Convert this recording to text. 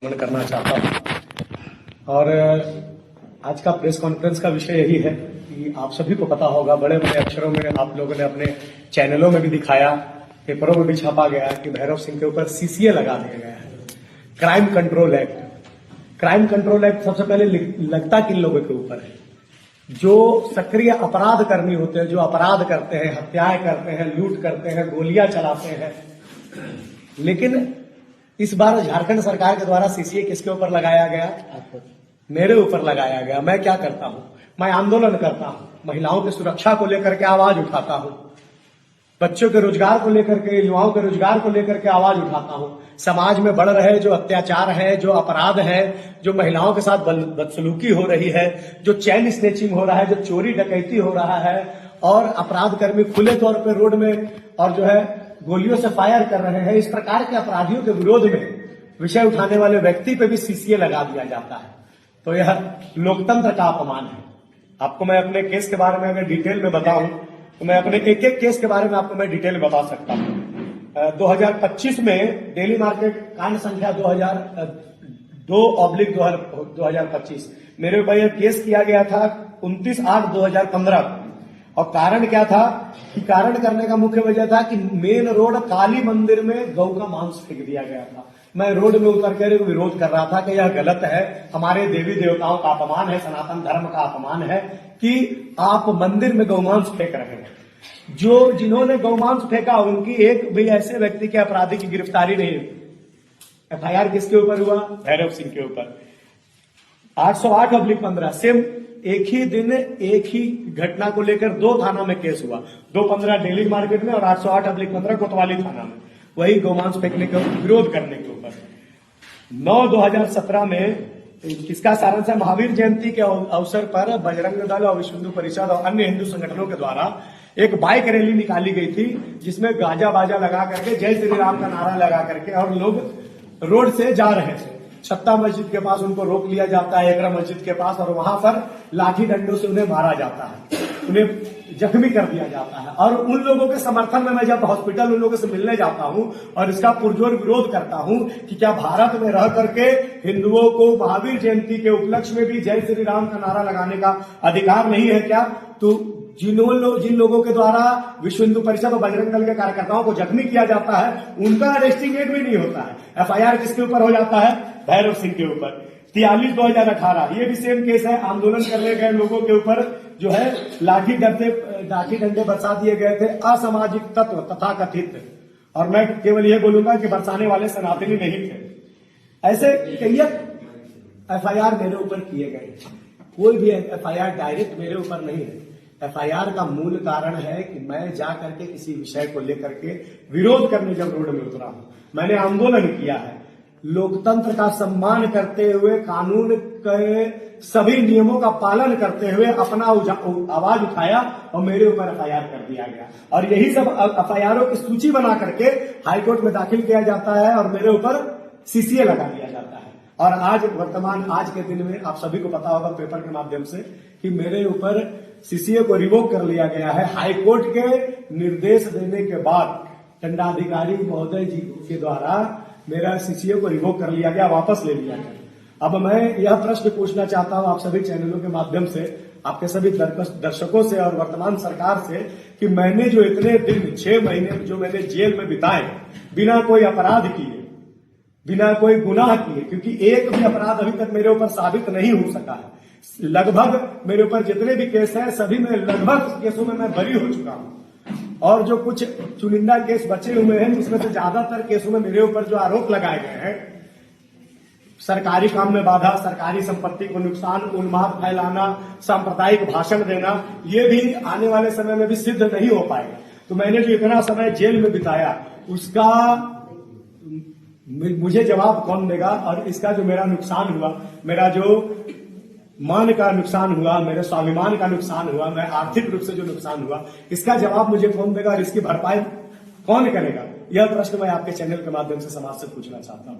करना चाहता हूं। और आज का प्रेस कॉन्फ्रेंस का विषय यही है कि आप सभी को पता होगा, बड़े बड़े अक्षरों में आप लोगों ने अपने चैनलों में भी दिखाया, पेपरों में भी छापा गया कि भैरव सिंह के ऊपर सीसीए लगा दिया गया है, crime control act. Crime control act सबसे पहले लगता किन लोगों के ऊपर है? जो सक्रिय अपराध कर्मी होते हैं, जो अपराध करते हैं, हत्याएं करते हैं, लूट करते हैं, गोलियां चलाते हैं। लेकिन इस बार झारखंड सरकार के द्वारा सीसीए किसके ऊपर लगाया गया? मेरे ऊपर लगाया गया। मैं क्या करता हूं? मैं आंदोलन करता हूं, महिलाओं की सुरक्षा को लेकर के आवाज उठाता हूं, बच्चों के रोजगार को लेकर के, युवाओं के रोजगार को लेकर के आवाज उठाता हूं। समाज में बढ़ रहे जो अत्याचार है, जो अपराध है, जो महिलाओं के साथ बदसलूकी हो रही है, जो चैन स्नेचिंग हो रहा है, जो चोरी डकैती हो रहा है और अपराध कर्मी खुले तौर पर रोड में और जो है गोलियों से फायर कर रहे हैं, इस प्रकार के अपराधियों के विरोध में विषय उठाने वाले व्यक्ति पे भी सीसीए लगा दिया जाता है। तो यह लोकतंत्र का अपमान है। आपको मैं अपने केस के बारे में अगर डिटेल में बताऊं तो मैं अपने एक एक केस के बारे में आपको मैं डिटेल में बता सकता हूं। 2025 में डेली मार्केट कांड संख्या 2002/2025 मेरे ऊपर यह केस किया गया था 29/8/2015 को। और कारण क्या था कि कारण करने का मुख्य वजह था कि मेन रोड काली मंदिर में गौ का मांस फेंक दिया गया था। मैं रोड में उतर कर विरोध कर रहा था कि यह गलत है, हमारे देवी देवताओं का अपमान है, सनातन धर्म का अपमान है कि आप मंदिर में गौमांस फेंक रहे हैं। जिन्होंने गौमांस फेंका उनकी एक भी ऐसे व्यक्ति के अपराधी की गिरफ्तारी नहीं हुई। एफआईआर किसके ऊपर हुआ? भैरव सिंह के ऊपर। 808/15 सेम एक ही दिन एक ही घटना को लेकर 2 थाना में केस हुआ, 215 डेली मार्केट में और 808/15 कोतवाली थाना में, वही गौमांस फेंकने का विरोध करने के ऊपर। 9/2017 में इसका सारांश है, महावीर जयंती के अवसर पर बजरंग दल और विश्व हिंदू परिषद और अन्य हिंदू संगठनों के द्वारा एक बाइक रैली निकाली गई थी, जिसमें गाजा बाजा लगा करके, जय श्री राम का नारा लगा करके और लोग रोड से जा रहे थे। छत्ता मस्जिद के पास उनको रोक लिया जाता है, एकरा मस्जिद के पास, और वहां पर लाठी डंडों से उन्हें मारा जाता है, उन्हें जख्मी कर दिया जाता है। और उन लोगों के समर्थन में मैं जब हॉस्पिटल उन लोगों से मिलने जाता हूं और इसका पुरजोर विरोध करता हूं कि क्या भारत में रह करके हिंदुओं को महावीर जयंती के उपलक्ष्य में भी जय श्री राम का नारा लगाने का अधिकार नहीं है क्या? तो जिन लोगों के द्वारा विश्व हिंदू परिषद और बजरंग दल के कार्यकर्ताओं को जख्मी किया जाता है, उनका अरेस्टिंग भी नहीं होता है। एफआईआर किसके ऊपर हो जाता है? भैरव सिंह के ऊपर। 43/2018 ये भी सेम केस है। आंदोलन करने गए लोगों के ऊपर जो है लाठी डंडे बरसा दिए गए थे, असामाजिक तत्व तथा कथित। और मैं केवल ये बोलूंगा कि बरसाने वाले सनातनी नहीं थे। ऐसे कई एफआईआर मेरे ऊपर किए गए। कोई भी एफआईआर डायरेक्ट मेरे ऊपर नहीं है। एफआईआर का मूल कारण है कि मैं जा करके किसी विषय को लेकर के विरोध करने जब रोड में उतरा हूं, मैंने आंदोलन किया है, लोकतंत्र का सम्मान करते हुए, कानून के सभी नियमों का पालन करते हुए अपना आवाज उठाया और मेरे ऊपर एफआईआर कर दिया गया। और यही सब एफआईआरों की सूची बना करके हाईकोर्ट में दाखिल किया जाता है और मेरे ऊपर सीसीए लगा दिया जाता है। और आज के दिन में आप सभी को पता होगा पेपर के माध्यम से कि मेरे ऊपर सीसीए को रिवोक कर लिया गया है। हाईकोर्ट के निर्देश देने के बाद दंडाधिकारी महोदय जी के द्वारा मेरा सीसीए को रिवोक कर लिया गया, वापस ले लिया गया। अब मैं यह प्रश्न पूछना चाहता हूं आप सभी चैनलों के माध्यम से, आपके सभी दर्शकों से और वर्तमान सरकार से कि मैंने जो इतने दिन 6 महीने जो मैंने जेल में बिताए बिना कोई अपराध किए, बिना कोई गुनाह किए, क्योंकि एक भी अपराध अभी तक मेरे ऊपर साबित नहीं हो सका है। लगभग मेरे ऊपर जितने भी केस हैं सभी में लगभग केसों में मैं बरी हो चुका हूं। और जो कुछ चुनिंदा केस बचे हुए हैं जिसमें से ज्यादातर केसों में मेरे ऊपर जो आरोप लगाए गए हैं, सरकारी काम में बाधा, सरकारी संपत्ति को नुकसान, उन्माद फैलाना, सांप्रदायिक भाषण देना, ये भी आने वाले समय में भी सिद्ध नहीं हो पाएगा। तो मैंने जो इतना समय जेल में बिताया उसका मुझे जवाब कौन देगा? और इसका जो मेरा नुकसान हुआ, मेरा जो मान का नुकसान हुआ, मेरे स्वाभिमान का नुकसान हुआ, मैं आर्थिक रूप से जो नुकसान हुआ, इसका जवाब मुझे कौन देगा और इसकी भरपाई कौन करेगा? यह प्रश्न मैं आपके चैनल के माध्यम से समाज से पूछना चाहता हूं।